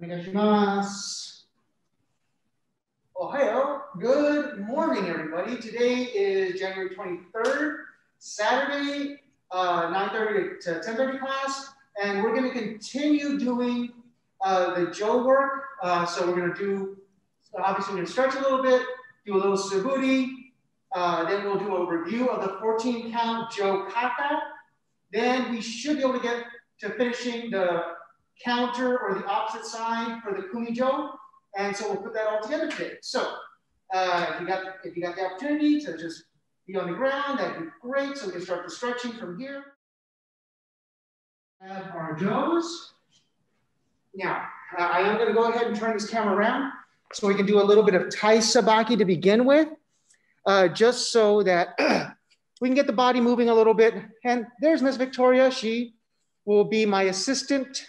Onegaishimasu. Ohio. Good morning, everybody. Today is January 23rd, Saturday, 9:30 to 10:30 class, and we're going to continue doing the jo work. So we're going to do, obviously, we're going to stretch a little bit, do a little suburi, then we'll do a review of the 14 count jo kata. Then we should be able to get to finishing the counter or the opposite side for the kumi jo. And so we'll put that all together today. So if you got the opportunity to just be on the ground, that'd be great. So we can start the stretching from here. Have our jos. Now, I am going to go ahead and turn this camera around so we can do a little bit of tai sabaki to begin with, just so that we can get the body moving a little bit. And there's Miss Victoria. She will be my assistant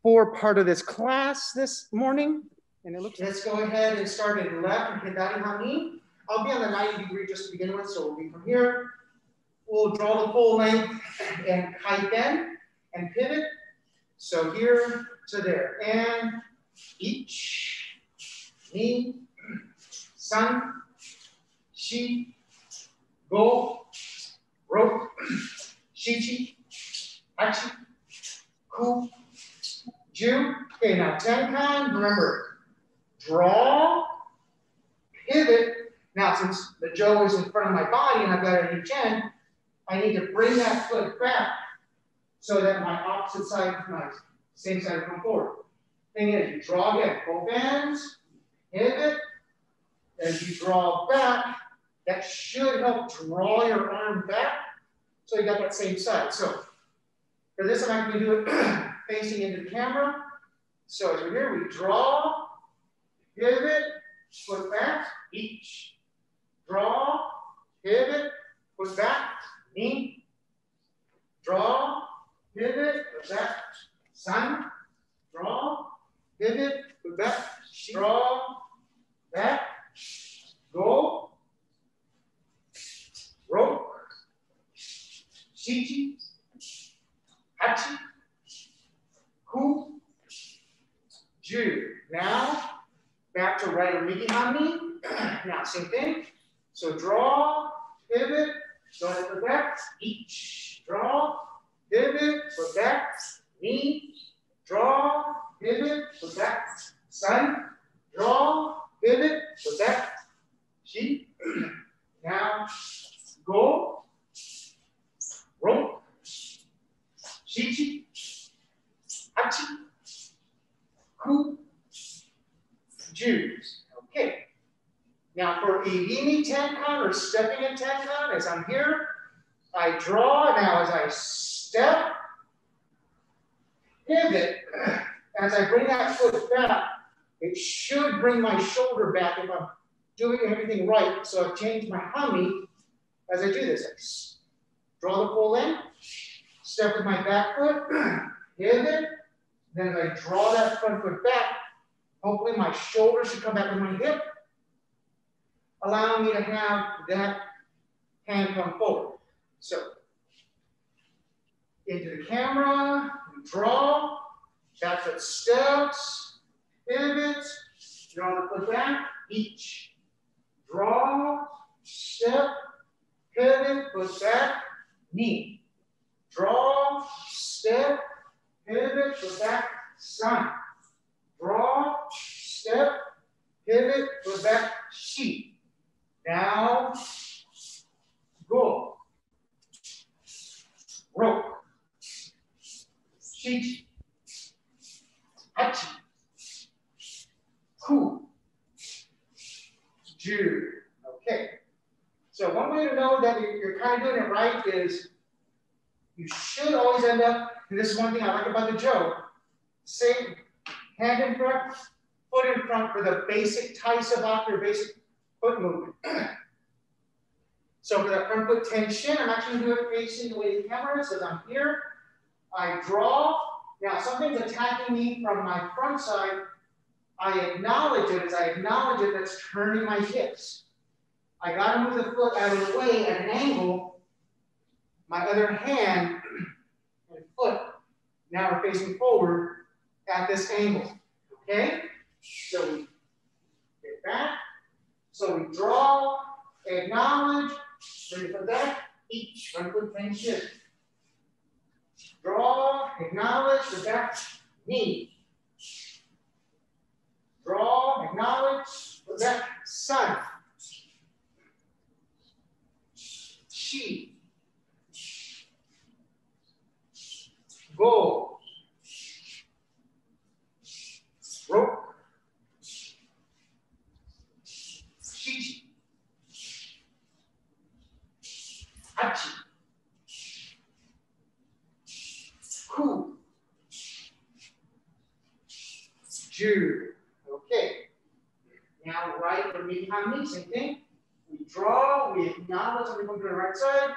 for part of this class this morning. And it looks. Let's go ahead and start in left and kendari hami. I'll be on the 90-degree just to begin with, so we'll be from here. We'll draw the full length and kaiten and pivot. So here to there. And each, ni, san, shi, go, ro, shichi, hachi, ku, ju. Okay, now tenkan, remember, draw, pivot. Now, since the jo is in front of my body and I've got it in each end, I need to bring that foot back so that my opposite side, my same side will come forward. Thing is, you draw again, both ends, pivot. As you draw back, that should help draw your arm back so you got that same side. So for this, I'm actually going to do it facing into the camera. So as we're here, we draw, pivot, foot back, each. Draw, pivot, foot back, knee. Draw, pivot, foot back, san. Draw, pivot, foot back, draw, back, go, ro, shichi, hachi, ku, ju. Now, back to right Miki Hami. Now, same thing. So draw, pivot, go to the back, each. Draw, pivot, foot back, knee. Draw, pivot, foot back, san. Draw, pivot, foot back, shi. Now, go, ro, shichi, hachi, ku, Jews. Okay. Now for irimi tenkan or stepping in tenkan, as I'm here, I draw. Now as I step, pivot, as I bring that foot back, it should bring my shoulder back if I'm doing everything right. So I've changed my hami as I do this. I draw the full in, step with my back foot, pivot, then as I draw that front foot back, hopefully my shoulder should come back with my hip, allowing me to have that hand come forward. So, into the camera, draw, back foot steps, pivot, draw the foot back, each. Draw, step, pivot, foot back, knee. Draw, step, pivot, foot back, san. Draw, step, pivot, foot back, shi. Now, go. Ro. Shichi. Hachi. Ku. Ju. Okay. So one way to know that you're kind of doing it right is you should always end up, and this is one thing I like about the jo, same hand in front, foot in front for the basic tai sabaki or basic foot movement. So for that front foot tenchin, I'm actually going to do it facing the way the camera is. As I'm here, I draw. Now something's attacking me from my front side. I acknowledge it. As I acknowledge it, that's turning my hips. I got to move the foot out of the way at an angle. My other hand and foot now are facing forward. at this angle, okay? So we get back. So we draw, acknowledge, bring it back, each, front foot tension. Draw, acknowledge, the back, knee. Draw, acknowledge, the back, sun. Chi. Go. Rope. Shichi. Hachi. Ku. Ju. Okay. Now right or behind me, same thing. We draw, we acknowledge, and we come to the right side.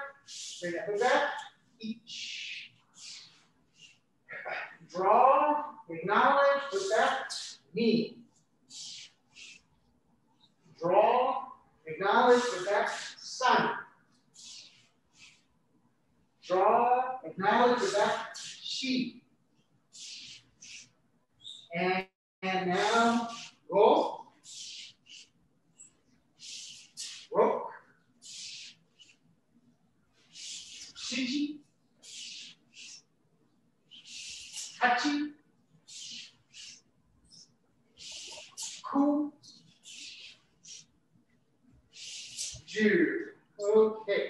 Bring that back. Each. Draw, acknowledge, put that, knee. Draw, acknowledge, put that, sun. Draw, acknowledge, put that, she. And now, go. Rope. Shichi. Hachi. Ku. Ju. Okay.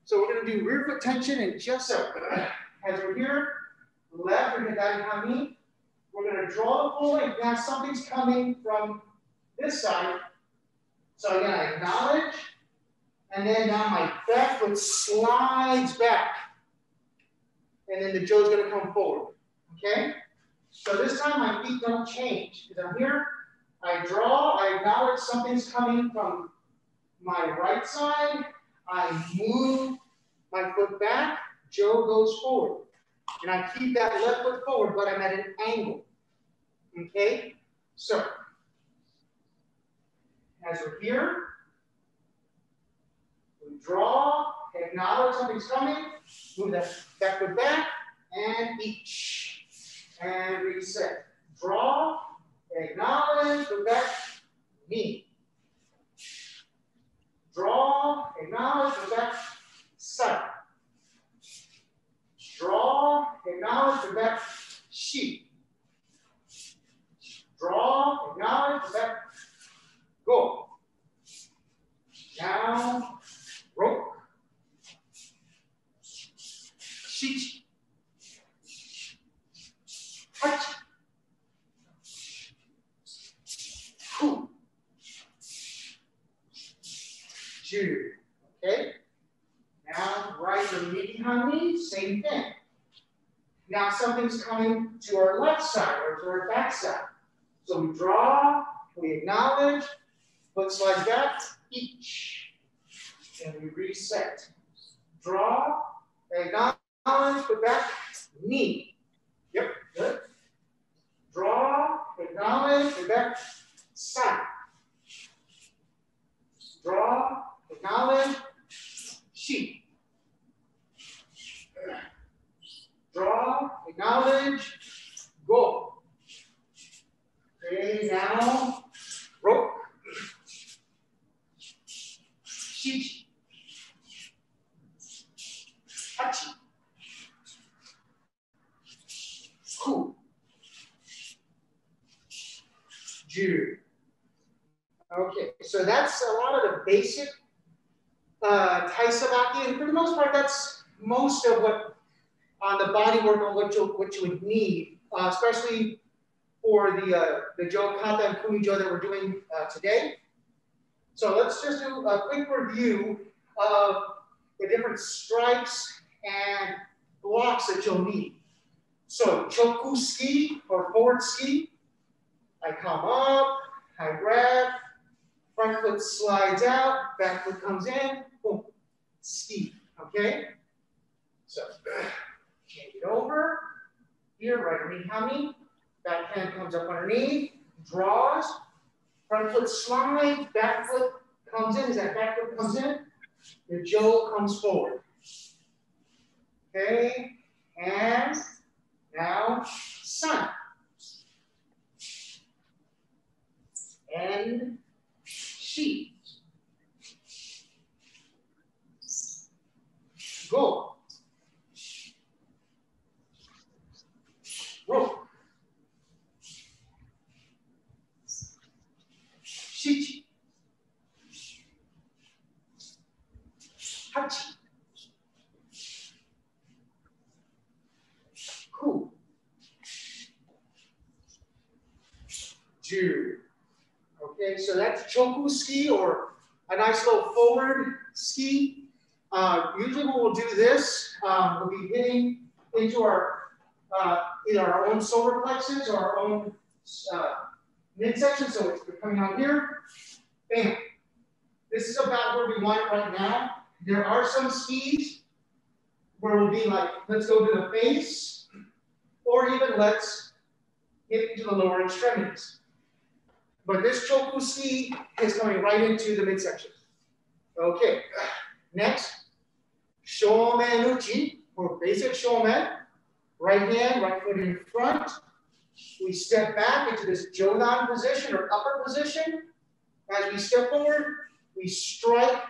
So we're going to do rear foot tension and just so. As we're here, left, we're going to dive behind. We're going to draw the full length. Now something's coming from this side. So again, I acknowledge. And then now my back foot slides back. And then the Joe's going to come forward. Okay? So this time my feet don't change. Because I'm here, I draw, I acknowledge something's coming from my right side. I move my foot back, Joe goes forward. And I keep that left foot forward, but I'm at an angle. Okay? So, as we're here, we draw, acknowledge something's coming, move that back foot back, and each. And reset. Draw, acknowledge, go back, knee. Draw, acknowledge, go back, side. Draw, acknowledge, go back, sheep. Draw, acknowledge, go back, go. Now, rope. Sheet. Touch. Ku. Ju. Okay? Now, right or knee behind me, same thing. Now, something's coming to our left side or to our back side. So we draw, we acknowledge, foot slides back, each. And we reset. Draw, acknowledge, put back, knee. Yep, good. Draw, acknowledge, put back, side. Draw, acknowledge, sheep. Draw, acknowledge, go. Okay, now, rope. Sheep. Hachi. Ku. Ju. Okay, so that's a lot of the basic Thai sabaki, and for the most part, that's most of what on the body work on what you would need, especially for the Jo, Kata, and Kumi Jo that we're doing today. So let's just do a quick review of the different strikes and blocks that you'll need. So choku ski or forward ski, I come up, I grab, front foot slides out, back foot comes in, boom, ski, okay? So change it over, here, right underneath hammy, back hand comes up underneath, draws, front foot slides, back foot comes in, as that back foot comes in, your Jo comes forward. Okay, and now sun. and shi. Go. Ro. Shichi. Hachi. Ku. Ju. Okay, so that's choku ski, or a nice little forward ski. Usually when we'll do this, we'll be hitting into our either our own solar plexus or our own midsection. So it's coming out here. Bam. This is about where we want it right now. There are some skis where we'll be like, let's go to the face, or even let's get into the lower extremities. But this choku ski is coming right into the midsection. Okay, next, shomen uchi, or basic shomen. Right hand, right foot in front. We step back into this jodan position or upper position. As we step forward, we strike,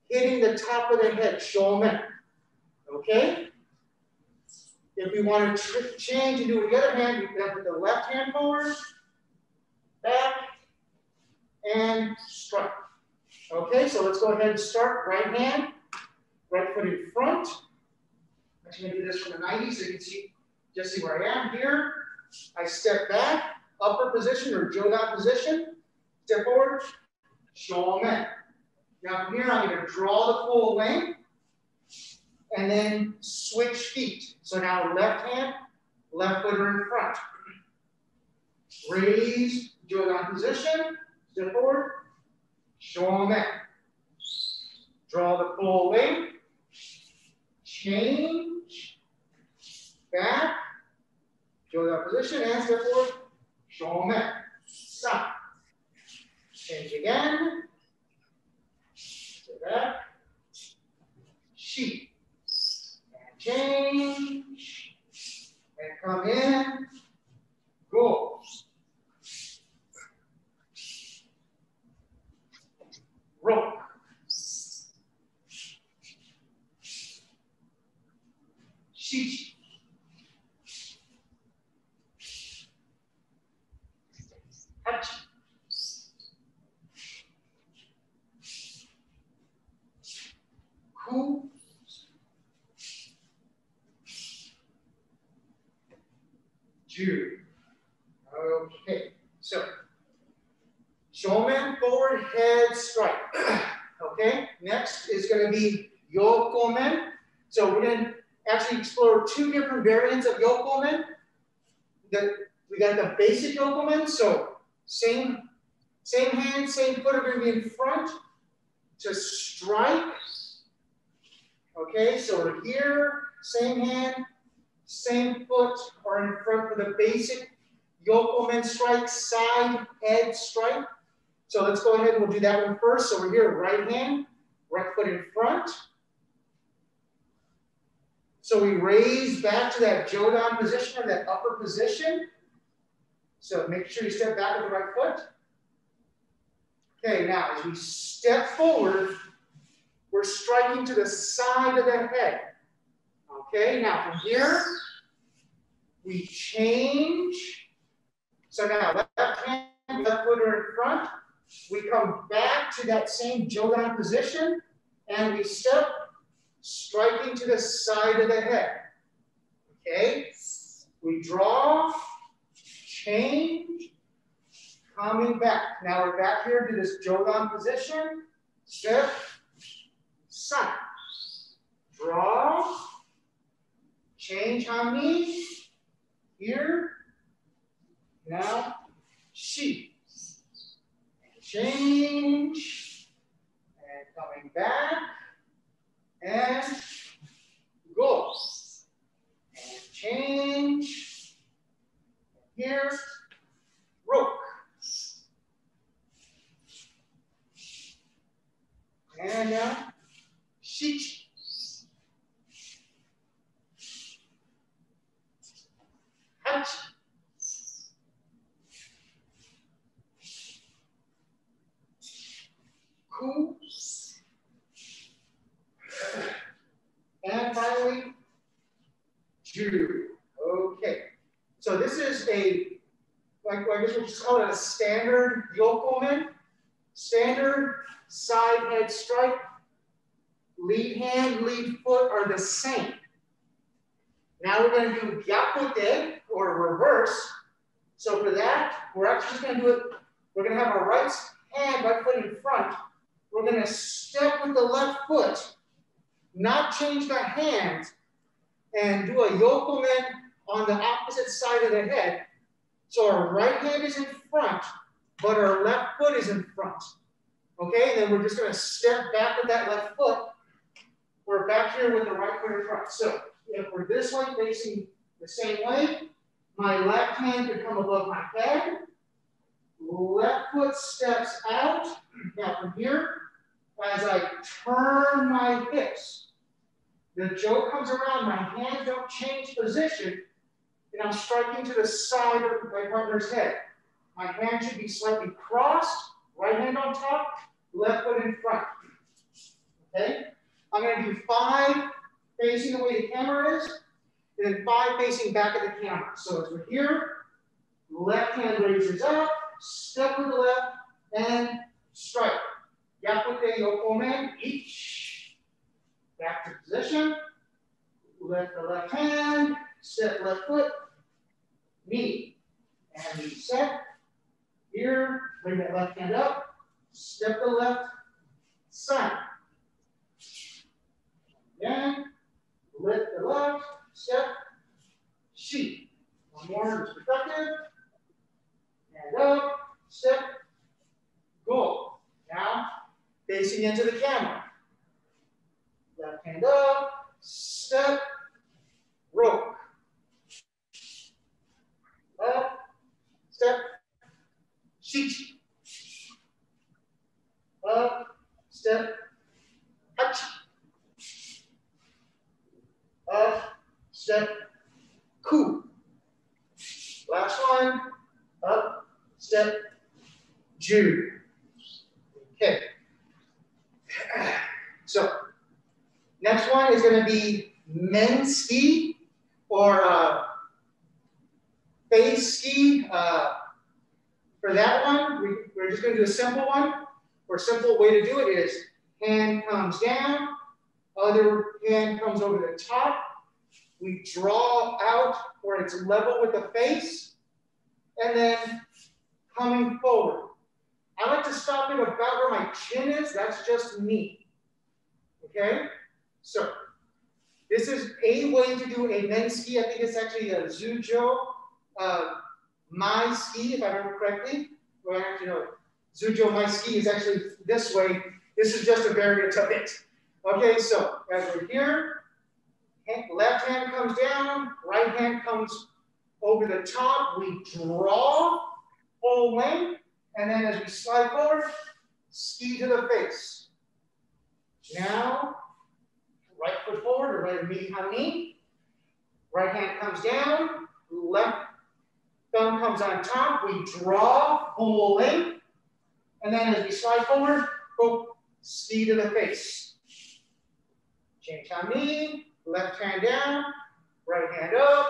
hitting the top of the head, shomen. Okay? If we want to change and do it with the other hand, we can put the left hand forward, back, and strike. Okay, so let's go ahead and start. Right hand, right foot in front. I'm actually going to do this from the 90s so you can see, just see where I am here. I step back, upper position or jodan position. Step forward, shomen. Now from here, I'm going to draw the full length and then switch feet. So now left hand, left foot are in front. Raise, jodan position, step forward, shomen. Draw the full length, change, back, jodan position, and step forward, shomen. Stop. Change again. Step back. Shi. And change. And come in. Go. Rope. Shichi. Hachi. Ku. Ju. Okay, so shomen, forward head strike. Okay, next is going to be yokomen. So we're going to actually explore two different variants of yokomen. We got the basic yokomen, so same hand, same foot are going to be in front to strike. Okay, so we're here, same hand, same foot are in front for the basic yokomen strike, side head strike. So let's go ahead and we'll do that one first. So we're here, right hand, right foot in front. So we raise back to that jodan position or that upper position. So make sure you step back with the right foot. Okay, now as we step forward, we're striking to the side of the head. Okay, now from here, we change. So now left hand, left foot are in front. We come back to that same jodan position and we step, striking to the side of the head. Okay, we draw, change, coming back. Now we're back here to this jodan position. Step, side, draw, change hami, here, now, shi. Change, and coming back, and go. And change, here, rope. And now, shichi. Hachi. ku. And finally, ju. Okay. So this is a, I guess we'll just call it a standard yokomen. Standard side head strike. Lead hand, lead foot are the same. Now we're going to do gyakute, or reverse. So for that, we're actually just going to do it. We're going to have our right hand, right foot in front. We're going to step with the left foot, not change the hand, and do a yokomen on the opposite side of the head. So our right hand is in front, but our left foot is in front. Okay, and then we're just going to step back with that left foot. We're back here with the right foot in front. So if we're this way, facing the same way, my left hand could come above my head. Left foot steps out. Now from here, as I turn my hips, the joke comes around, my hands don't change position, and I'm striking to the side of my partner's head. My hand should be slightly crossed, right hand on top, left foot in front. Okay? I'm going to do 5 facing the way the camera is, and then 5 facing back at the camera. So as we're here, left hand raises up, step with the left, and strike. Gyakute yokomen, each. Back to position. Lift the left hand, step left foot, knee. And we set. Here, bring that left hand up, step the left side. Again, lift the left, step, sheet. One more perspective. And up, step, go. Now, facing into the camera. Left hand up, step, rope. Up, step, sheet. Up, step, hachi. Up, step, ku. Last one, up, step, ju. Okay. So, next one is going to be men ski or face ski. For that one, we're just going to do a simple one. Or a simple way to do it is hand comes down, other hand comes over the top. We draw out where it's level with the face, and then coming forward. I like to stop it about where my chin is. That's just me. Okay? So this is a way to do a men ski. I think it's actually a Zujo Mai ski, if I remember correctly. Well, actually, no. Zujo Mai ski is actually this way. This is just a variant of it. Okay, so as we're here, left hand comes down, right hand comes over the top. We draw full length, and then as we slide forward, ski to the face. Now, right foot forward, or right knee. Right hand comes down, left thumb comes on top. We draw full length, and then as we slide forward, go ski to the face. Change knee, left hand down, right hand up,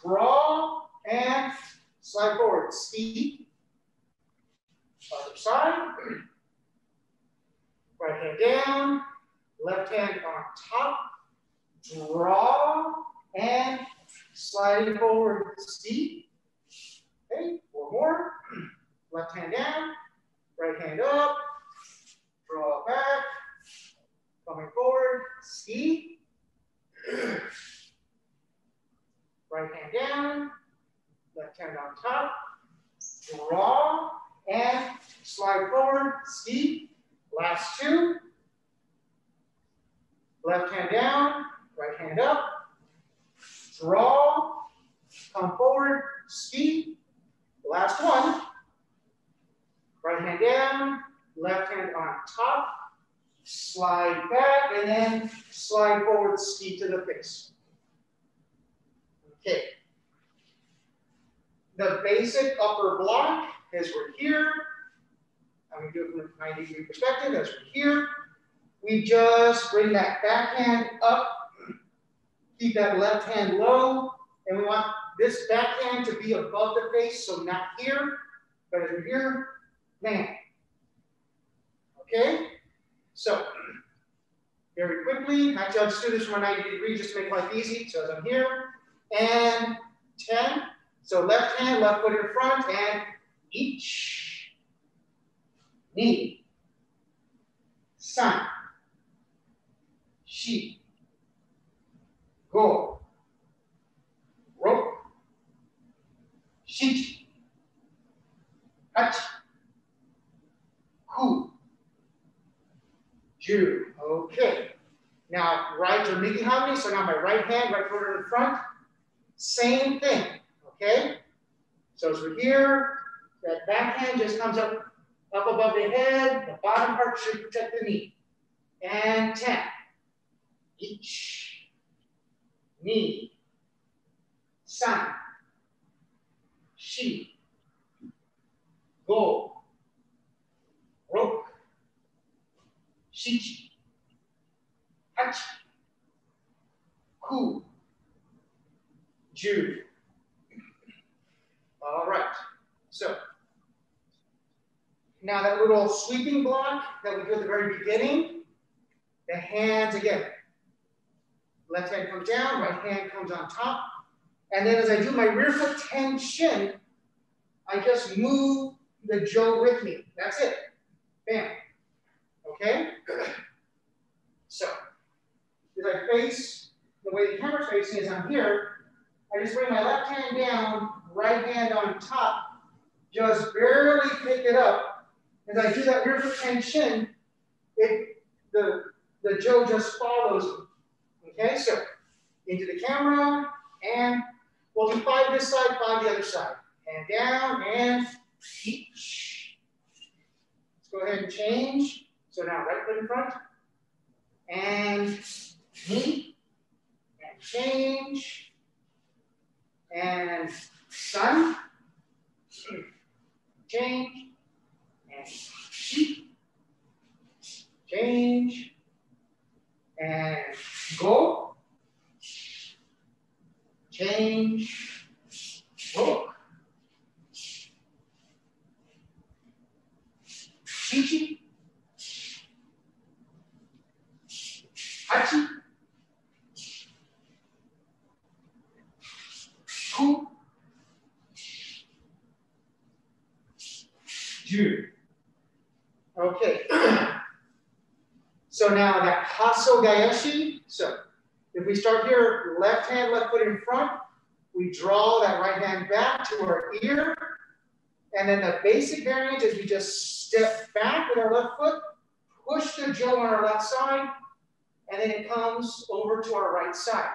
draw, and slide forward. Ski. Other side. Right hand down, left hand on top, draw, and sliding forward. Ski. Okay, 4 more. Left hand down, right hand up, draw back, coming forward, ski. Right hand down, left hand on top, draw, and slide forward, ski. Last 2. Left hand down, right hand up, draw, come forward, ski. Last 1. Right hand down, left hand on top, slide back, and then slide forward, ski to the face. Okay. The basic upper block is we're here. I'm going to do it from a 90-degree perspective. That's from here. We just bring that backhand up. Keep that left hand low. And we want this backhand to be above the face, so not here, but over here, land. Okay? So, very quickly, actually I'll just do this from a 90 degree just to make life easy. So as I'm here, and 10. So left hand, left foot in front, and each, ni, san, shi, go, ro, shichi, hachi, ku, ju. Okay. Now, right or migi hami, so now my right hand, right foot in front, same thing, okay? So as we're here, that back hand just comes up above the head, the bottom part should protect the knee. And 10. Ichi, ni, san, shi, go, ro, shichi, hachi, ku, ju. All right. So now that little sweeping block that we do at the very beginning, the hands again. Left hand comes down, right hand comes on top. And then as I do my rear foot tenchin, I just move the jo with me. That's it. Bam. Okay? So, as I face the way the camera's facing is I'm here, I just bring my left hand down, right hand on top, just barely pick it up. As I do that rear foot tenchin, the jo just follows me. Okay, so into the camera, and we'll do 5 this side, 5 the other side. And down, and each. Let's go ahead and change. So now right foot in front, and knee, and change, and sun, change, and sheep, change, and go, change, go, shichi, hachi, ku, ju. Okay. So now that hasso gaeshi. So if we start here, left hand, left foot in front, we draw that right hand back to our ear. And then the basic variant is we just step back with our left foot, push the jo on our left side, and then it comes over to our right side.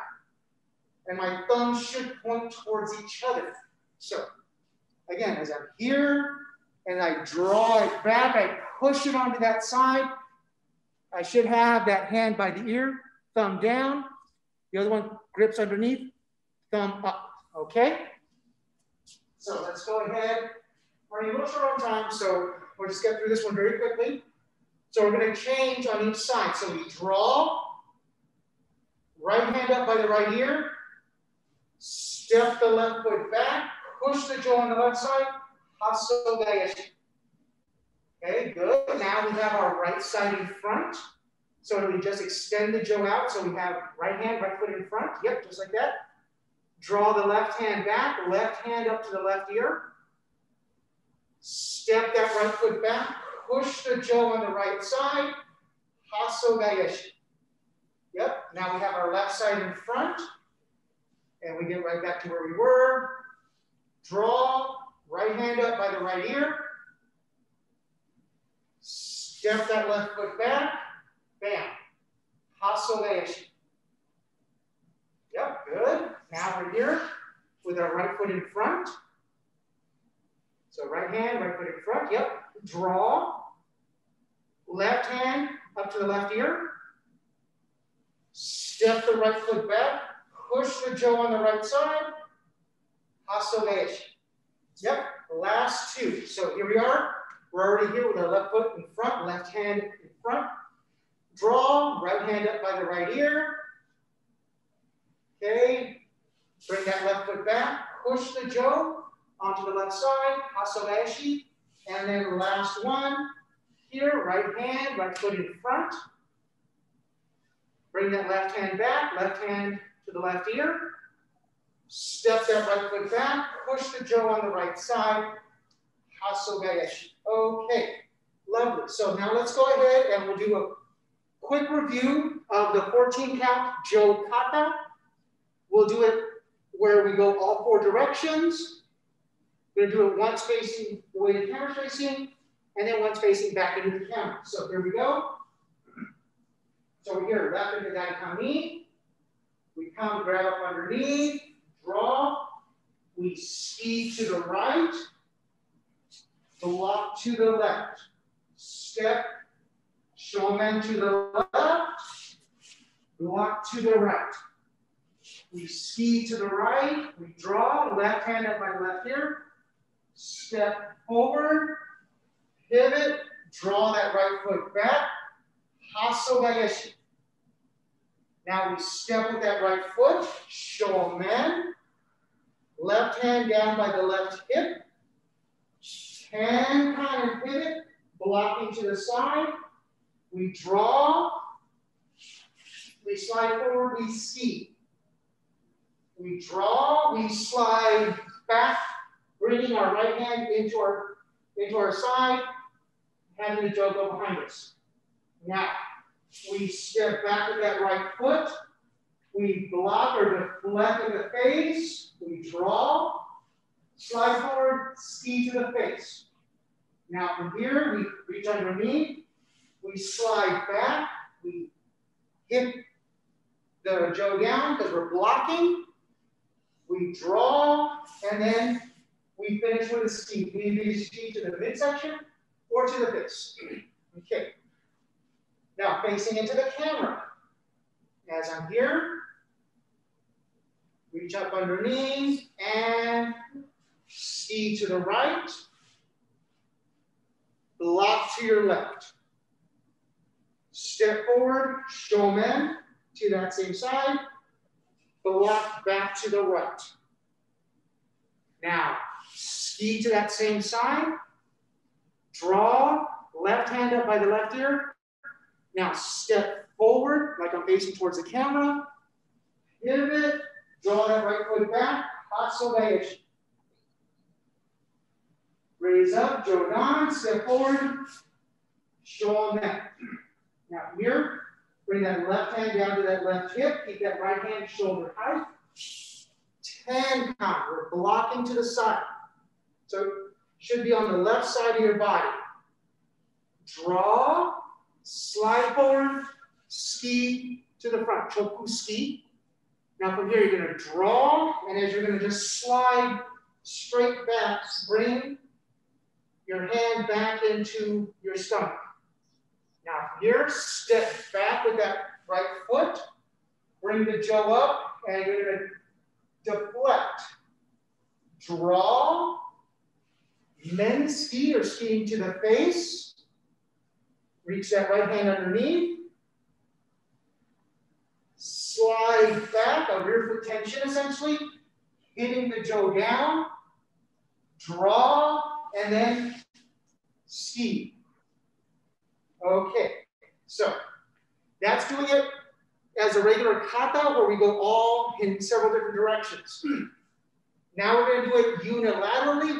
And my thumbs should point towards each other. So again, as I'm here and I draw it back, I push it onto that side. I should have that hand by the ear, thumb down. The other one grips underneath, thumb up, okay? So let's go ahead. We're running a little short on time, so we'll just get through this one very quickly. So we're gonna change on each side. So we draw, right hand up by the right ear, step the left foot back, push the jo on the left side, hasso gaeshi. Okay, good. Now we have our right side in front. So we just extend the jo out. So we have right hand, right foot in front. Yep, just like that. Draw the left hand back, left hand up to the left ear. Step that right foot back, push the jo on the right side, hasso gaeshi. Yep, now we have our left side in front. And we get right back to where we were. Draw, right hand up by the right ear. Step that left foot back, bam, hasso gaeshi. Yep, good. Now we're here with our right foot in front. So right hand, right foot in front, yep. Draw, left hand up to the left ear. Step the right foot back, push the jo on the right side, hasso gaeshi. Yep, last 2. So here we are. We're already here with our left foot in front, left hand in front. Draw, right hand up by the right ear. Okay, bring that left foot back, push the jo onto the left side, hasso gaeshi. And then last one, here, right hand, right foot in front. Bring that left hand back, left hand to the left ear. Step that right foot back, push the jo on the right side, hasso gaeshi. Okay, lovely. So now let's go ahead and we'll do a quick review of the 14 count jo kata. We'll do it where we go all 4 directions. We're gonna do it once facing the way the camera's facing, and then once facing back into the camera. So here we go. So we're here, left into that kumi. We come, grab up underneath, draw. We ski to the right, block to the left. Step, shomen to the left, block to the right. We ski to the right, we draw, left hand up by left ear. Step forward, pivot, draw that right foot back, hasso gaeshi. Now we step with that right foot, shomen, left hand down by the left hip, tenkan and pivot, blocking to the side. We draw, we slide forward, we ski. We draw, we slide back, bringing our right hand into our side, having the jo go behind us. Now, we step back with that right foot, we block or deflect in the face, we draw, slide forward, ski to the face. Now from here, we reach underneath, we slide back, we hit the jo down because we're blocking, we draw, and then we finish with a ski. We either ski to the midsection or to the face. Okay. Now facing into the camera. As I'm here, reach up underneath and ski to the right, block to your left. Step forward, shomen to that same side, block back to the right. Now, ski to that same side, draw, left hand up by the left ear. Now step forward, like I'm facing towards the camera, pivot, draw that right foot back, hasso gaeshi. Raise up, jo down, step forward, shomen. Now here, bring that left hand down to that left hip, keep that right hand shoulder height. Tenkan, we're blocking to the side. So it should be on the left side of your body. Draw, slide forward, ski to the front, choko ski. Now from here, you're gonna draw, and as you're gonna just slide straight back, bring your hand back into your stomach. Now from here, step back with that right foot, bring the jo up, and you're gonna deflect. Draw, men ski or skiing to the face. Reach that right hand underneath. Slide back, a rear foot tension essentially, hitting the jo down. Draw, and then ski. Okay, so that's doing it as a regular kata where we go all in several different directions. Now we're going to do it unilaterally.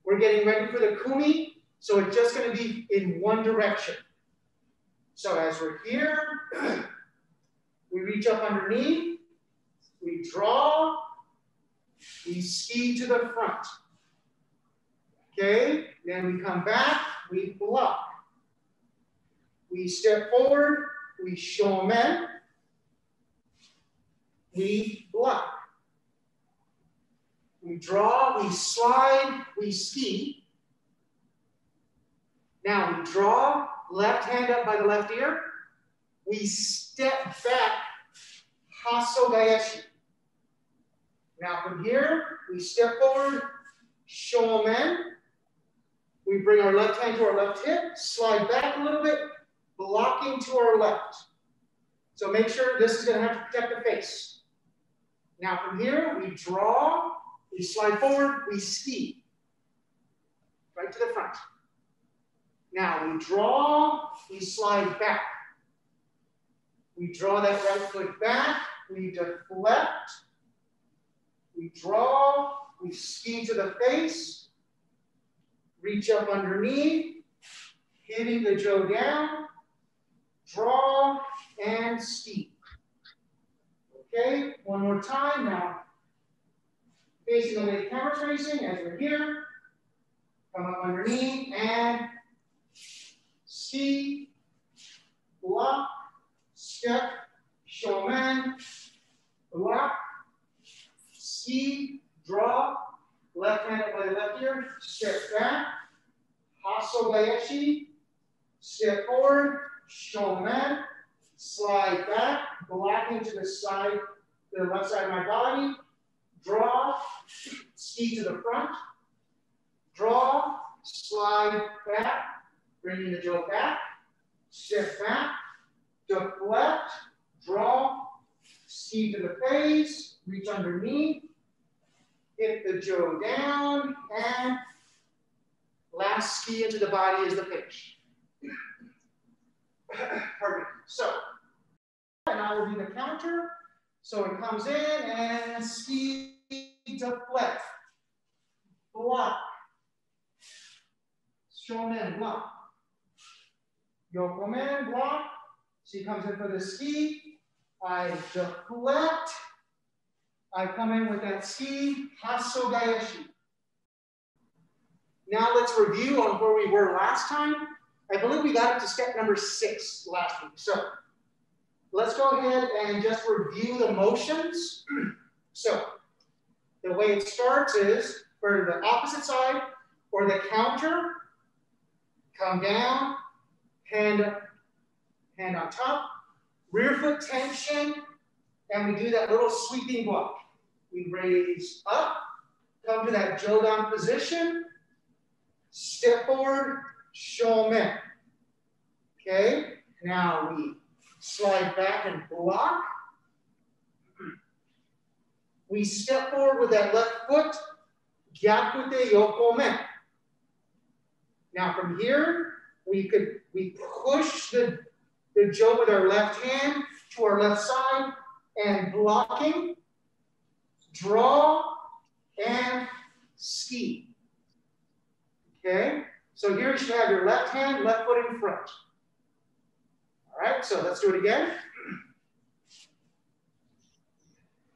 We're getting ready for the kumi, so it's just going to be in one direction. So as we're here, we reach up underneath, we draw, we ski to the front. Okay, then we come back, we block. We step forward, we shomen, we block. We draw, we slide, we ski. Now we draw, left hand up by the left ear. We step back, hasso gaeshi. Now from here, we step forward, shomen. We bring our left hand to our left hip, slide back a little bit, blocking to our left. So make sure this is going to have to protect the face. Now from here, we draw, we slide forward, we ski. Right to the front. Now we draw, we slide back. We draw that right foot back, we deflect, we draw, we ski to the face, reach up underneath, hitting the jaw down, draw, and ski. Okay, one more time now. Facing the way the camera's facing as we're here. Come up underneath and ski, block, step, shomen, block, ski, draw, left hand up by the left ear, step back, hasso gaeshi, step forward, shomen, slide back, blocking to the side, to the left side of my body, draw, ski to the front, draw, slide back, bringing the jaw back, step back, deflect, draw, ski to the face, reach underneath, hit the jaw down, and last ski into the body is the finish. Perfect. So, and I will do the counter. So it comes in and ski, deflect, block, shomen, block, yokomen, block. She comes in for the ski. I deflect. I come in with that ski, hasso gaeshi. Now let's review on where we were last time. I believe we got up to step number 6 last week. So let's go ahead and just review the motions. So the way it starts is for the opposite side or the counter, come down, hand on top, rear foot tension, and we do that little sweeping block. We raise up, come to that jodan position, step forward, shomen. Okay, now we slide back and block. We step forward with that left foot, gyakute yokomen. Now from here, we push the jaw with our left hand to our left side and blocking, draw, and ski. Okay, so here you should have your left hand, left foot in front. All right, so let's do it again.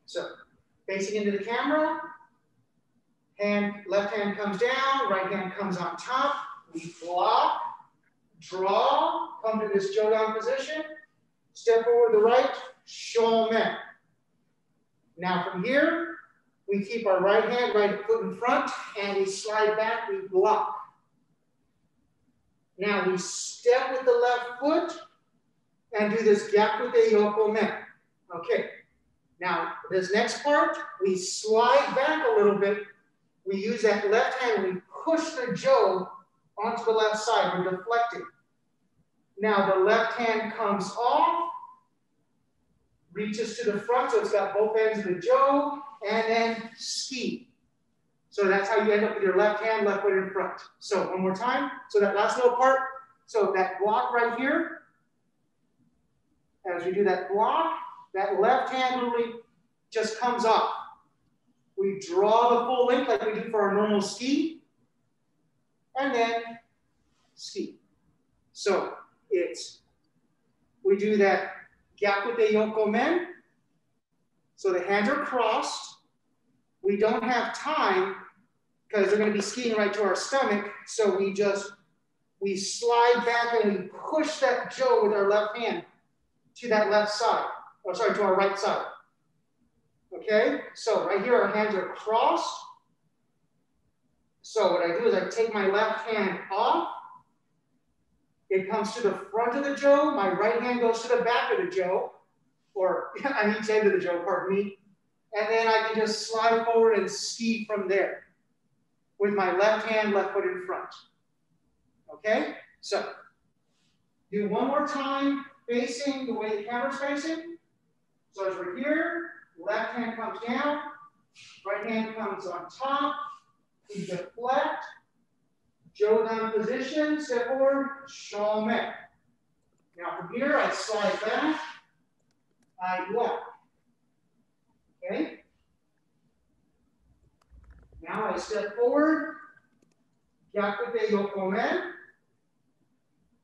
So facing into the camera, left hand comes down, right hand comes on top. We block, draw, come to this jodan position, step forward to the right, shomen. Now from here, we keep our right hand, right foot in front, and we slide back, we block. Now we step with the left foot and do this gyakute yokomen. Okay, now this next part, we slide back a little bit. We use that left hand, we push the jaw onto the left side, we're deflecting. Now the left hand comes off, reaches to the front, so it's got both ends of the jaw, and then ski. So that's how you end up with your left hand, left foot in front. So one more time. So that last little part, so that block right here, as we do that block, that left hand literally just comes off. We draw the full length like we do for our normal ski, and then ski. So we do that gyakute yokomen. So the hands are crossed. We don't have time because they're going to be skiing right to our stomach. So we slide back and we push that jaw with our left hand to that left side. Oh, sorry, to our right side. Okay, so right here our hands are crossed. So what I do is I take my left hand off. It comes to the front of the jaw. My right hand goes to the back of the jaw, or on each end of the jaw, pardon me. And then I can just slide forward and ski from there with my left hand, left foot in front. Okay, so do one more time facing the way the camera's facing. So as we're here, left hand comes down, right hand comes on top, we deflect, Jodan position, step forward, shomen. Now from here, I slide back, I block. Okay? Now I step forward, gyakute yokomen.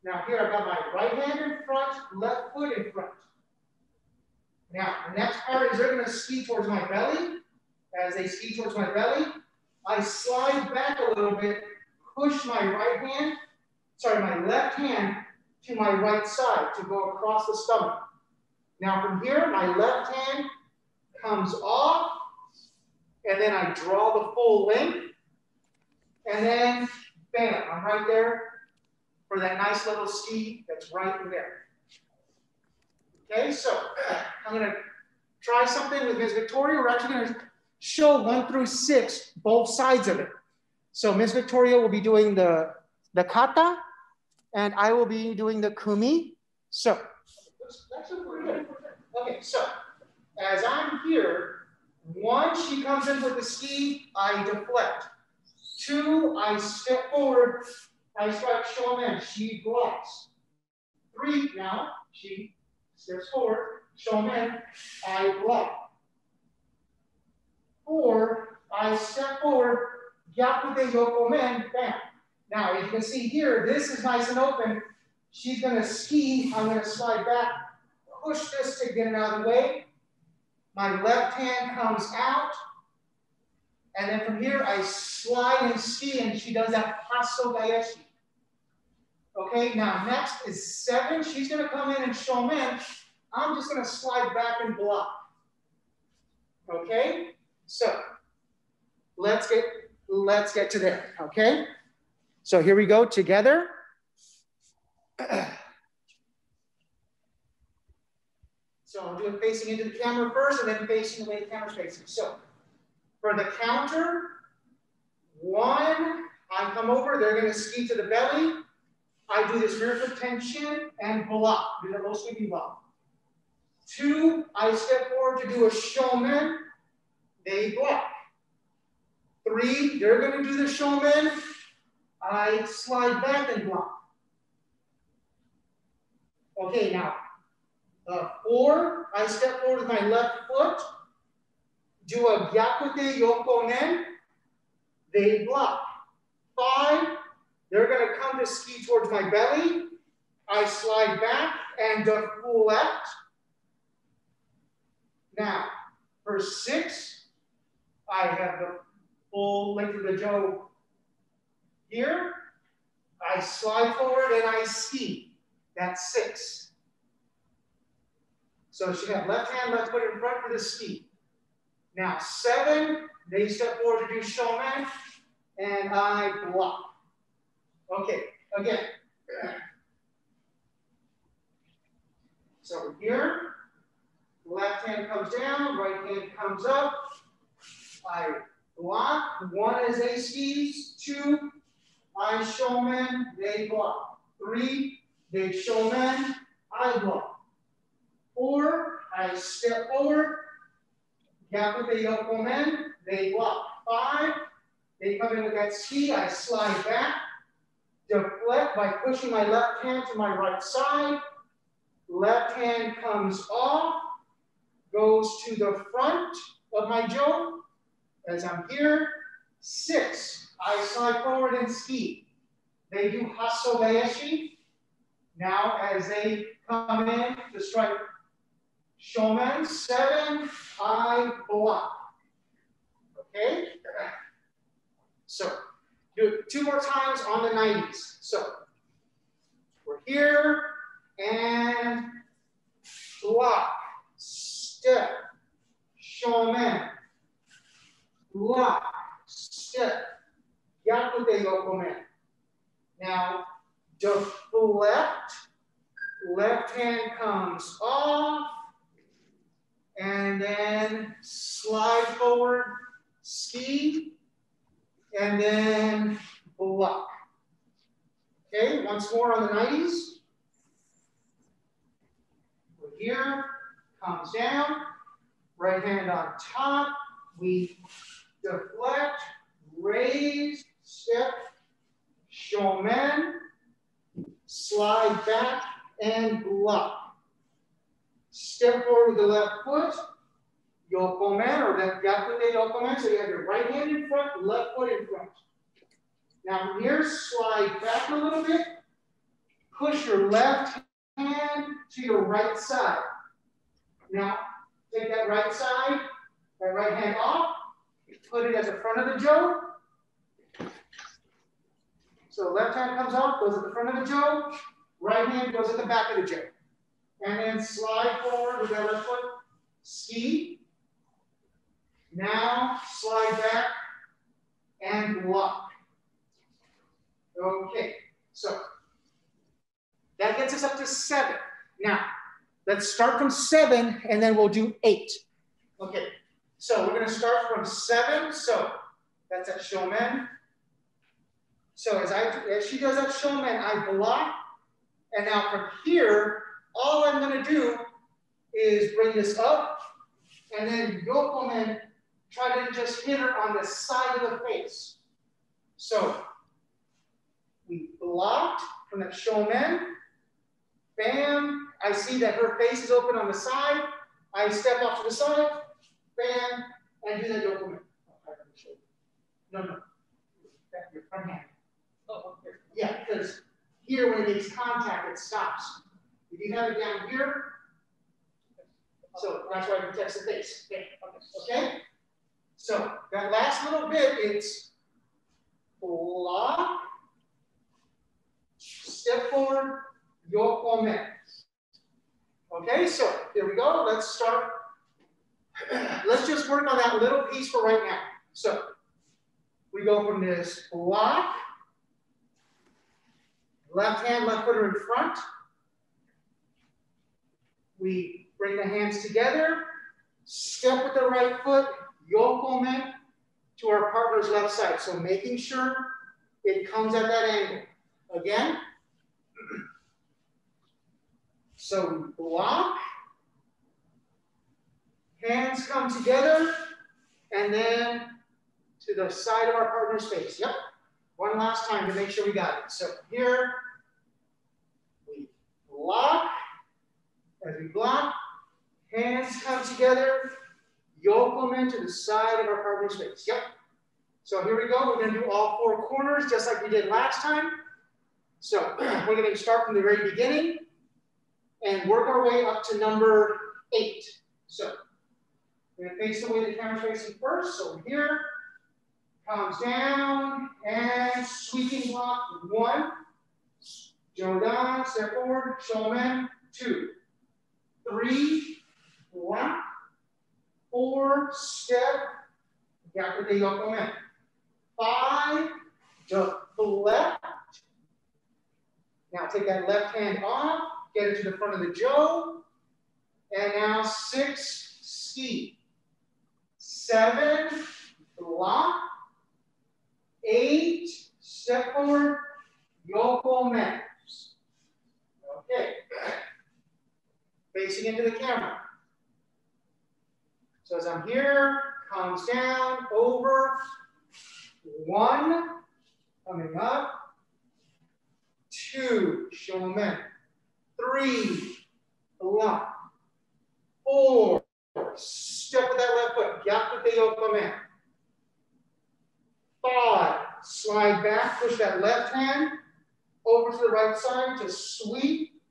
Now here I've got my right hand in front, left foot in front. Now the next part is they're going to ski towards my belly. As they ski towards my belly, I slide back a little bit, push my my left hand to my right side to go across the stomach. Now from here, my left hand comes off, and then I draw the full length, and then bam, I'm right there for that nice little ski that's right in there. Okay, so I'm gonna try something with Ms. Victoria. We're actually gonna show 1 through 6, both sides of it. So Ms. Victoria will be doing the kata, and I will be doing the kumi. So, okay, so as I'm here, 1, she comes in with the ski, I deflect. 2, I step forward, I strike shomen, she blocks. 3, now, she steps forward, shomen, I block. 4, I step forward, gyakute yokomen, bam. Now, as you can see here, this is nice and open. She's gonna ski, I'm gonna slide back, push this to get it out of the way. My left hand comes out, and then from here, I slide and ski, and she does that hasso gaeshi. Okay, now next is 7. She's gonna come in and shomen. I'm just gonna slide back and block. Okay, so let's get to there, okay? So here we go together. So I'll do it facing into the camera first and then facing the way the camera's facing. So for the counter, 1, I come over, they're gonna ski to the belly. I do this rear foot tenchin and block, do the low sweeping block. 2, I step forward to do a shomen, they block. 3, they're gonna do the shomen, I slide back and block. Okay, now, 4, I step forward with my left foot, do a gyakute yokomen, they block. 5, they're gonna come to ski towards my belly, I slide back and deflect. Now, for 6, I have the full length of the jo here. I slide forward and I ski. That's 6. So she have left hand, left foot in front for the ski. Now 7, they step forward to do shomen, and I block. Okay, again. So here, left hand comes down, right hand comes up. I block. 1 is they skis. 2, I shomen, they block. 3, they shomen, I block. 4, I step forward, gyakute yokomen, they block. 5, they come in with that ski, I slide back, deflect by pushing my left hand to my right side. Left hand comes off, goes to the front of my jo. As I'm here, 6, I slide forward and ski. They do hasso gaeshi. Now as they come in to strike shomen, 7, I block. Okay? So do it 2 more times on the 90s. So we're here and block, step, shomen, block, step, gyakute yokomen. Now deflect, left hand comes off, and then slide forward, ski, and then block. Okay, once more on the 90s. We're here, comes down, right hand on top. We deflect, raise, step, shomen, slide back, and block. Step forward with the left foot, yokomen, or that gyakute yokomen. So you have your right hand in front, left foot in front. Now from here, slide back a little bit. Push your left hand to your right side. Now, take that right side, that right hand off, put it at the front of the jo. So left hand comes off, goes at the front of the jo. Right hand goes at the back of the jo. And then slide forward with that left foot. Ski. Now slide back and block. Okay, so that gets us up to 7. Now, let's start from 7 and then we'll do 8. Okay, so we're gonna start from 7. So that's at shomen. So as she does that shomen, I block. And now from here, all I'm gonna do is bring this up and then yokomen, try to just hit her on the side of the face. So we blocked from that shomen. Bam, I see that her face is open on the side. I step off to the side, bam, and do that yokomen. No, your front hand. Oh, okay. Yeah, because here when it makes contact, it stops. If you have it down here, so that's why it protects the face. Okay? So that last little bit, it's block, step forward, yokomen. Okay, so here we go. Let's start. Let's just work on that little piece for right now. So we go from this block, left hand, left footer in front. We bring the hands together, step with the right foot, yokomen to our partner's left side. So making sure it comes at that angle. Again. So we block, hands come together, and then to the side of our partner's face. Yep. One last time to make sure we got it. So here, we block. As we block, hands come together, yokomen to the side of our partner's face. Yep. So here we go. We're going to do all 4 corners just like we did last time. So we're going to start from the very beginning and work our way up to number 8. So we're going to face the way the camera's facing first. So here, comes down and sweeping block. 1, jodan, step forward, shomen, 2, 3, block, 4, step, gyakute yokomen, 5, deflect. Now take that left hand off, get it to the front of the jo, and now 6, ski, 7, block, 8, step forward, yokomen. Okay, facing into the camera. So as I'm here, comes down, over, 1, coming up, 2, shomen, 3, block, 4, step with that left foot, gyakute yokomen, 5, slide back, push that left hand over to the right side to sweep,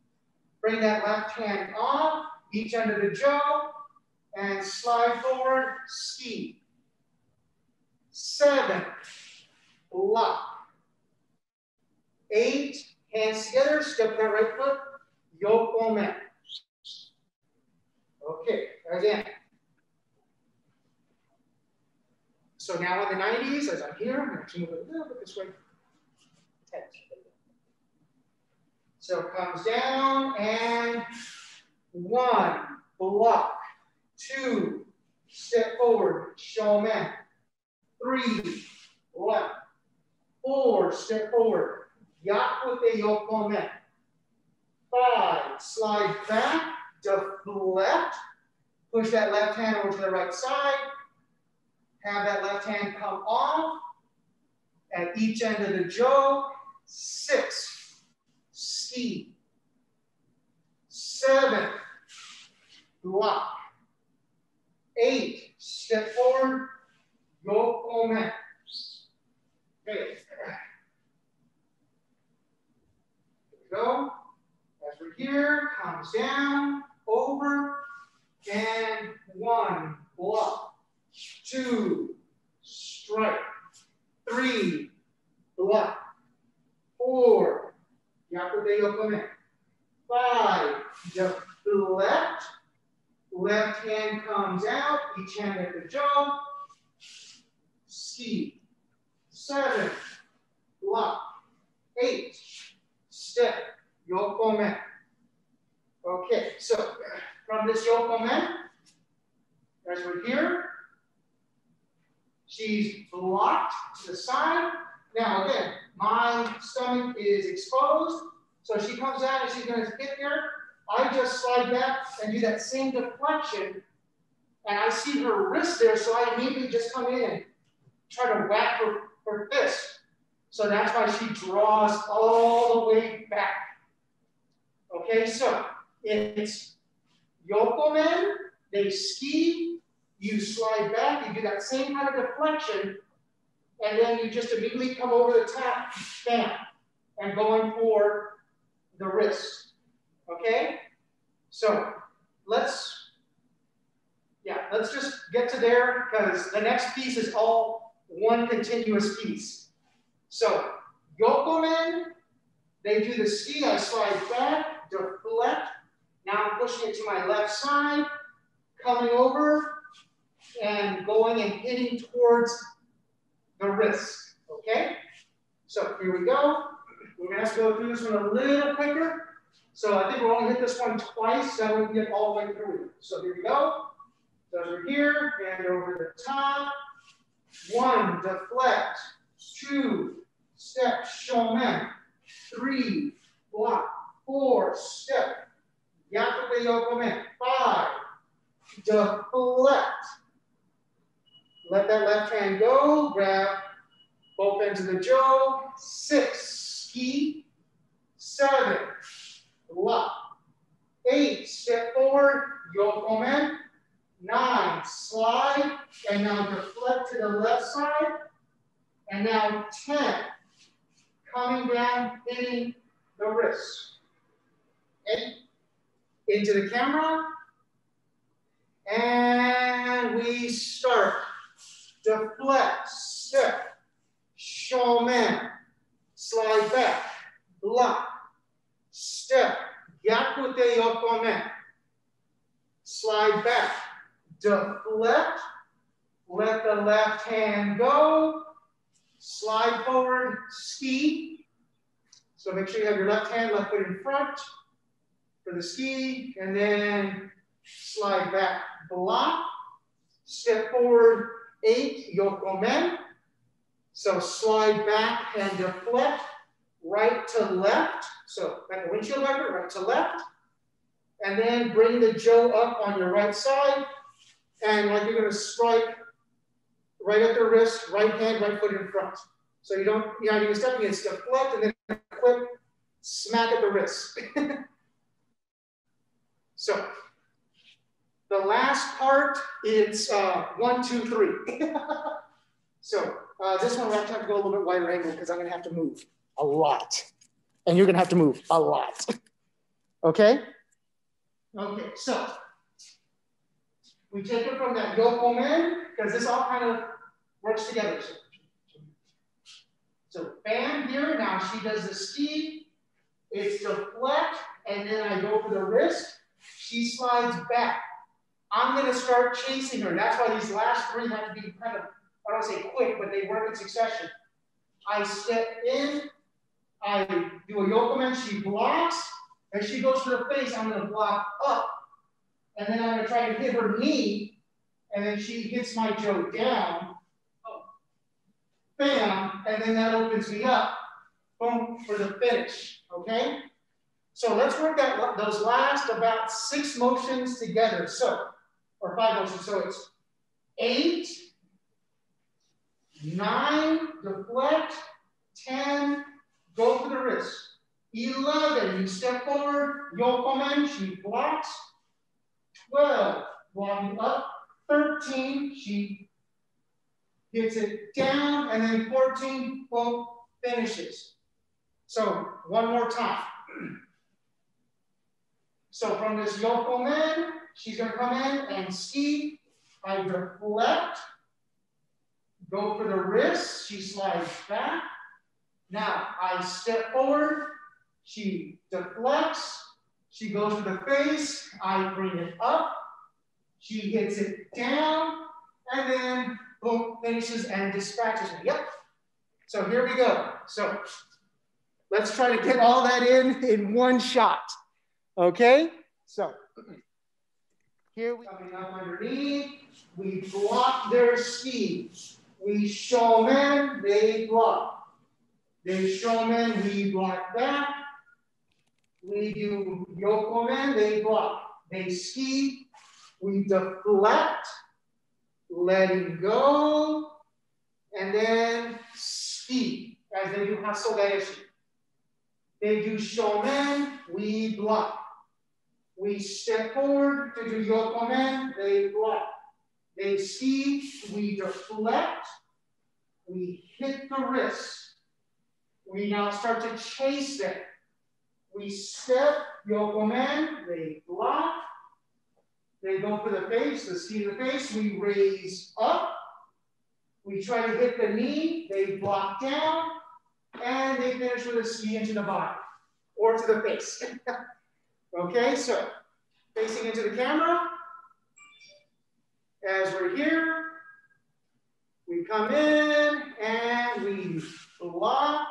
bring that left hand off, each end of the jo, and slide forward, ski, 7, block, 8, hands together, step that right foot, yokomen. Okay, again. So now in the 90s, as I'm here, I'm going to move it a little bit this way. So it comes down and 1, block, 2, step forward, shomen, 3, left, 4, step forward, gyakute yokomen. 5, slide back, deflect. Push that left hand over to the right side. Have that left hand come off at each end of the jo. 6, ski. 7, block. 8, step forward, yokomen. Okay. There we go. As we're here, comes down, over, and 1, block. 2, strike. 3, block. 4, gyakute yokomen. 5, deflect. Left hand comes out, each hand at the jaw. Ski. 7, block. 8, step, yokomen. Okay, so from this yokomen, as we're here, she's blocked to the side. Now again, my stomach is exposed, so she comes out and she's going to hit there. I just slide back and do that same deflection, and I see her wrist there, so I immediately just come in and try to whack her fist. So that's why she draws all the way back. Okay, so it's yokomen, they ski, you slide back, you do that same kind of deflection, and then you just immediately come over the top, bam, and going for the wrist. Okay, so let's just get to there because the next piece is all one continuous piece. So yokomen, they do the ski, I slide back, deflect. Now I'm pushing it to my left side, coming over and going and hitting towards the wrist. Okay, so here we go. We're gonna have to go through this one a little quicker. So I think we'll only hit this one twice so we can get all the way through it. So here we go. So we're here, and over the top. 1, deflect. 2, step, shomen. 3, block. 4, step, gyakute yokomen. 5, deflect. Let that left hand go, grab both ends of the jo. 6, ski. 7, block. 8, step forward, yokomen. 9, slide, and now deflect to the left side. And now 10, coming down, hitting the wrist. Okay. Into the camera. And we start. Deflect, step, shomen, slide back, block, step, gyakute yokomen, slide back, deflect, let the left hand go, slide forward, ski. So make sure you have your left hand, left foot in front for the ski, and then slide back, block, step forward, 8, yokomen. So slide back and deflect, right to left. So like a windshield wiper, right to left. And then bring the jo up on your right side. And like you're gonna strike right at the wrist, right hand, right foot in front. So you don't, you're stepping in, deflect and then clip, smack at the wrist. So the last part is 1, 2, 3. So this one we're actually have to go a little bit wider angle because I'm gonna have to move a lot. And you're gonna have to move a lot. Okay? Okay, so we take it from that yokomen because this all kind of works together. So bam here, now she does the ski, it's deflect, and then I go for the wrist, she slides back. I'm gonna start chasing her. That's why these last 3 have to be kind of, I don't say quick, but they work in succession. I step in, I do a yokomen, she blocks, and she goes to the face, I'm gonna block up. And then I'm gonna try to hit her knee, and then she hits my jo down. Bam, and then that opens me up. boom, for the finish, okay? So let's work those last about 6 motions together. So, or 5 motions. So it's 8, 9, deflect, 10, go for the wrist. 11, you step forward, yokomen, she blocks. 12, walking up. 13, she gets it down, and then 14, boom, finishes. So one more time. So from this yokomen, she's gonna come in and ski. I deflect, go for the wrist, she slides back. Now I step forward, she deflects, she goes to the face, I bring it up, she hits it down, and then boom, finishes and dispatches me. Yep. So here we go. So let's try to get all that in one shot. Okay? So here we coming up underneath, we block their ski. We shomen, they block. They shomen, we block back. We do yokomen, they block. They ski, we deflect, letting go, and then ski, as they do hasso gaeshi. They do shomen, we block. We step forward to do yokomen, they block. They ski, we deflect, we hit the wrist. We now start to chase them. We step, yokomen, they block. They go for the face, the ski to the face, we raise up. We try to hit the knee, they block down, and they finish with a ski into the body, or to the face. Okay, so facing into the camera. As we're here, we come in and we block,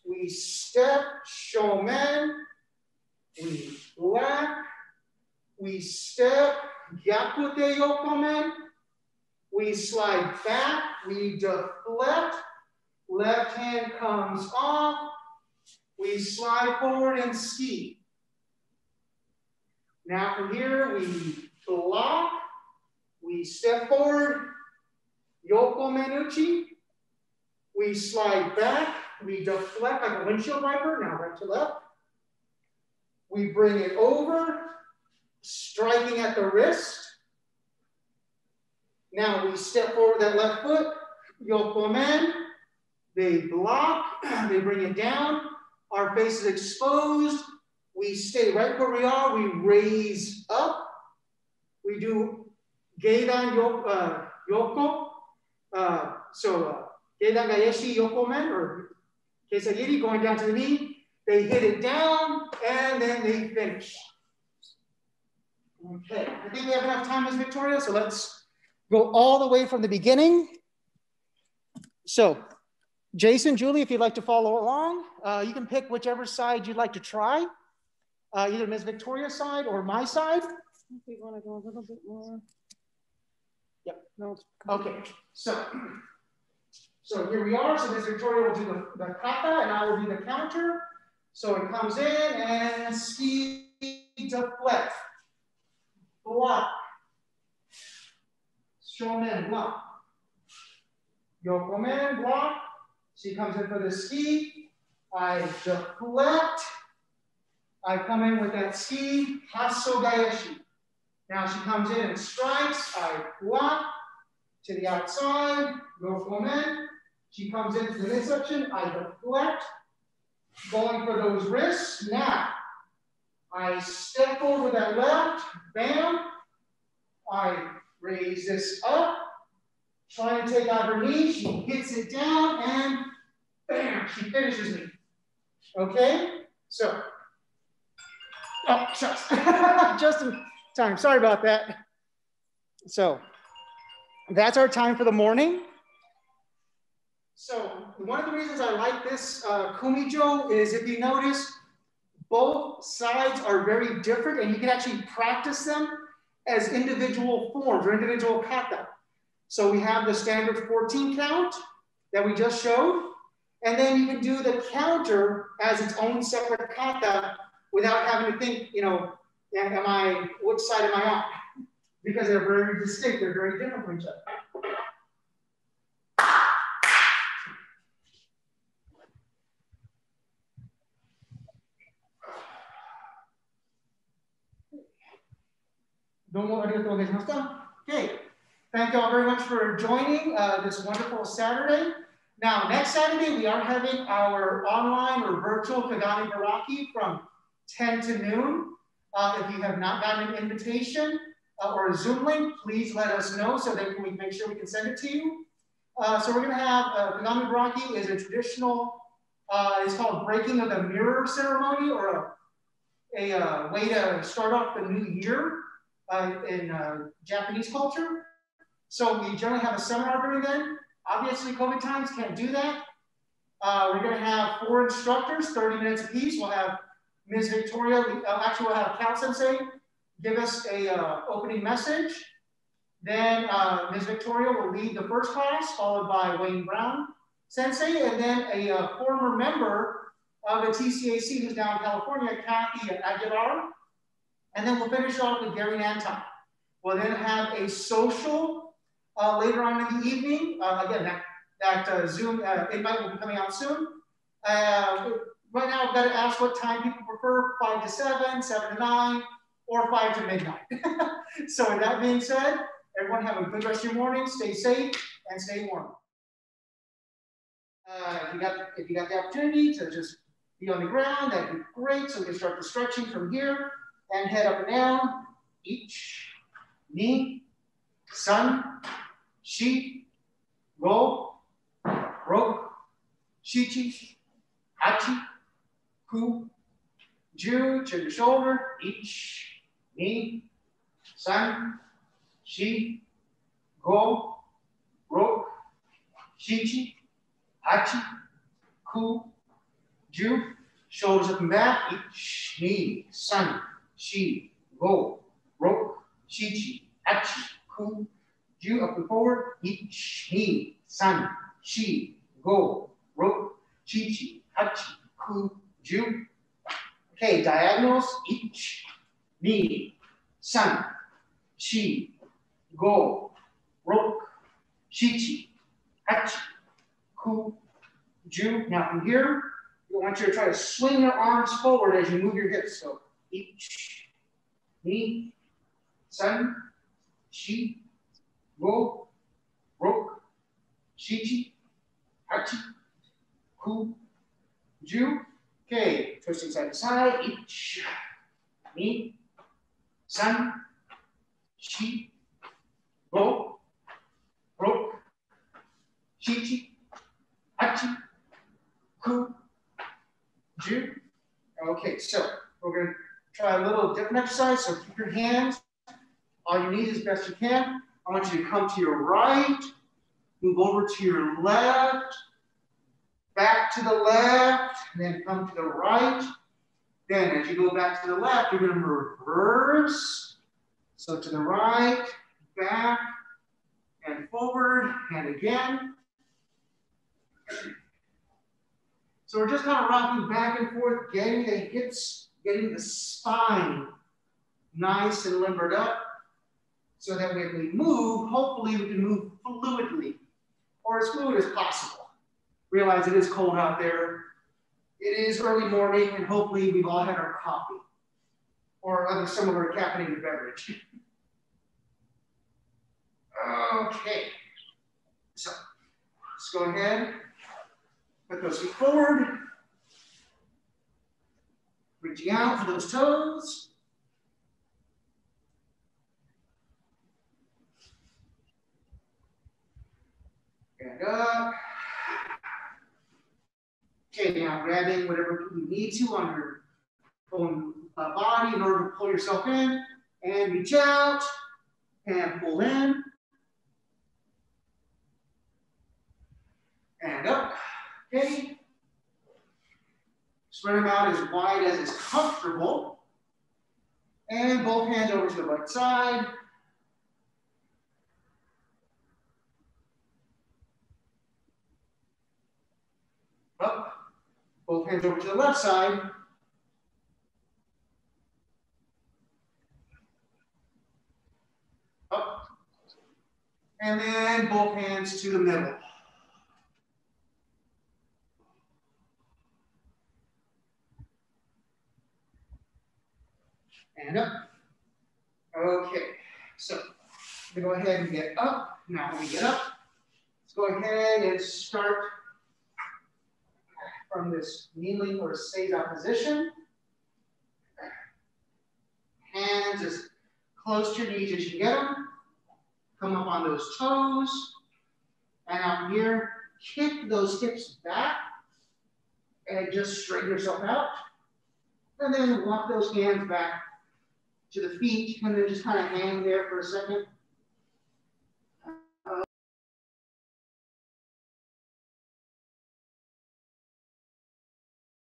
we step, shomen, we block, we step, gyakute yokomen, we slide back, we deflect, left hand comes off, we slide forward and ski. Now from here, we block, we step forward, yokomen uchi, we slide back, we deflect like a windshield wiper, now right to left. We bring it over, striking at the wrist. Now we step forward that left foot, yokomen, they block, they bring it down, our face is exposed, we stay right where we are, we raise up, we do geidan yoko, geidan gaeshi yokomen, or keisagiri, going down to the knee, they hit it down, and then they finish. Okay, I think we have enough time, Ms. Victoria, so let's go all the way from the beginning. So, Jason, Julie, if you'd like to follow along, you can pick whichever side you'd like to try, either Ms. Victoria's side or my side. If we want to go a little bit more. Yep. No. Okay, so here we are. So Ms. Victoria will do the kata, and I will do the counter. So it comes in and ski, deflect, block, shomen, block, yokomen, block. She comes in for the ski. I deflect. I come in with that ski, hasso gaeshi. Now she comes in and strikes. I block to the outside, yokomen. She comes into the midsection. I deflect, going for those wrists. Now I step forward with that left, bam. I raise this up, trying to take out her knee. She hits it down, and bam, she finishes me. Okay, so, oh, shucks. Just in time, sorry about that. So, that's our time for the morning. So, one of the reasons I like this kumijo is, if you notice, both sides are very different, and you can actually practice them as individual forms or individual kata. So we have the standard 14 count that we just showed, And then you can do the counter as its own separate kata without having to think, you know, which side am I on? Because they're very distinct, they're very different from each other. Okay, thank you all very much for joining this wonderful Saturday. Now, next Saturday, we are having our online or virtual Kagami Baraki from 10 to noon. If you have not gotten an invitation or a Zoom link, please let us know so that we can make sure we can send it to you. So we're gonna have Kagami Baraki is a traditional, it's called breaking of the mirror ceremony, or a way to start off the new year in Japanese culture. So we generally have a seminar during then. Obviously, COVID times can't do that. We're going to have 4 instructors, 30 minutes apiece. We'll have Ms. Victoria, actually we'll have Cal Sensei give us a opening message. Then Ms. Victoria will lead the first class, followed by Wayne Brown Sensei, and then a former member of the TCAC who's down in California, Kathy Aguilar. And then we'll finish off with Gary Nantai. We'll then have a social later on in the evening. Again, that Zoom invite will be coming out soon. Right now, I've got to ask what time people prefer, 5 to 7, 7 to 9, or 5 to midnight. So with that being said, everyone have a good rest of your morning, stay safe, and stay warm. If you got the opportunity to just be on the ground, that'd be great. So we can start the stretching from here and head up and down. Ich, ni, san, shi, go, ro, shichi, hachi, ku, ju, to the shoulder. Ich, ni, san, shi, go, ro, shichi, hachi, ku, ju, shoulders up and back. Ich, ni, san, shi, go, ro, shichi, hachi, ku, ju, up and forward. Ich, ni, san, shi, go, ro, shichi, hachi, ku, ju. Okay, diagonals. Ich, ni, san, shi, go, ro, shichi, hachi, ku, ju. Now from here, I want you to try to swing your arms forward as you move your hips. So, ich, ni, san, shi, go, ro, shichi, hachi, ku, ju. Okay, twisting side to side. Ich, ni, san, shi, go, ro, shichi, hachi, ku, ju. Okay, so we're going to try a little different exercise. So keep your hands on your knees as best you can. I want you to come to your right, move over to your left, back to the left, and then come to the right. Then as you go back to the left, you're going to reverse. So to the right, back, and forward, and again. So we're just kind of rocking back and forth, getting the hips, getting the spine nice and limbered up, so that when we move, hopefully we can move fluidly, or as fluid as possible. Realize it is cold out there. It is early morning, and hopefully we've all had our coffee or other similar caffeinated beverage. Okay, so let's go ahead, put those feet forward, reaching out for those toes. And up. Okay, now grabbing whatever you need to on your own body in order to pull yourself in, and reach out and pull in and up. Okay, spread them out as wide as is comfortable, and both hands over to the right side. Both hands over to the left side. Up. And then both hands to the middle. And up. Okay, so I'm gonna go ahead and get up. Now when we get up, let's go ahead and start from this kneeling or seiza position. Hands as close to your knees as you can get them. Come up on those toes. And out here, kick those hips back and just straighten yourself out. And then walk those hands back to the feet and then just kind of hang there for a second.